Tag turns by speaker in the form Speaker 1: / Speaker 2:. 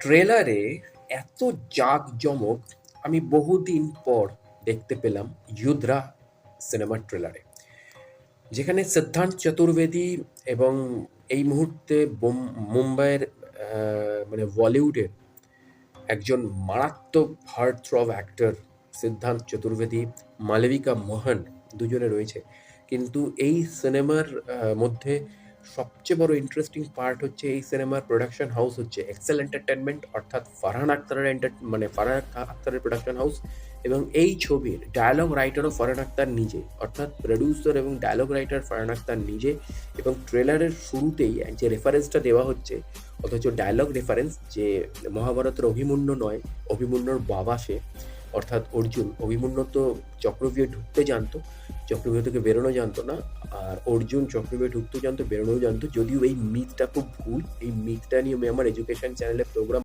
Speaker 1: ট্রেলারে এত জাঁকজমক আমি বহুদিন পর দেখতে পেলাম যুদ্ধরা সিনেমার ট্রেলারে, যেখানে সিদ্ধান্ত চতুর্বেদী এবং এই মুহূর্তে মুম্বাইয়ের মানে বলিউডের একজন মারাত্মক হার্ট থ্রব অ্যাক্টর সিদ্ধান্ত চতুর্বেদী, মালবিকা মোহন দুজনে রয়েছে। কিন্তু এই সিনেমার মধ্যে সবচেয়ে বড় ইন্টারেস্টিং পার্ট হচ্ছে এই সিনেমার প্রোডাকশন হাউস হচ্ছে এক্সেল এন্টারটেনমেন্ট, অর্থাৎ ফারহান আখতারের প্রোডাকশন হাউস। এবং এই ছবির ডায়ালগ রাইটারও ফারহান আখতার নিজে, অর্থাৎ প্রডিউসার এবং ডায়ালগ রাইটার ফারহান আখতার নিজে। এবং ট্রেলারের শুরুতেই যে রেফারেন্সটা দেওয়া হচ্ছে, অথচ ডায়লগ রেফারেন্স যে মহাভারতের অভিমন্যু নয়, অভিমন্যুর বাবা সে, অর্থাৎ অর্জুন। অভিমন্যু তো চক্রব্যূহে ঢুকতে জানতো, চক্রব্যূহ থেকে বেরোনো জানতো না। আর অর্জুন চক্রব্যূহে ঢুকতেও জানতো, বেরোনোও জানতো। যদিও এই মিথটা খুব ভুল, এই মিথটা নিয়ে আমি আমার এডুকেশন চ্যানেলে প্রোগ্রাম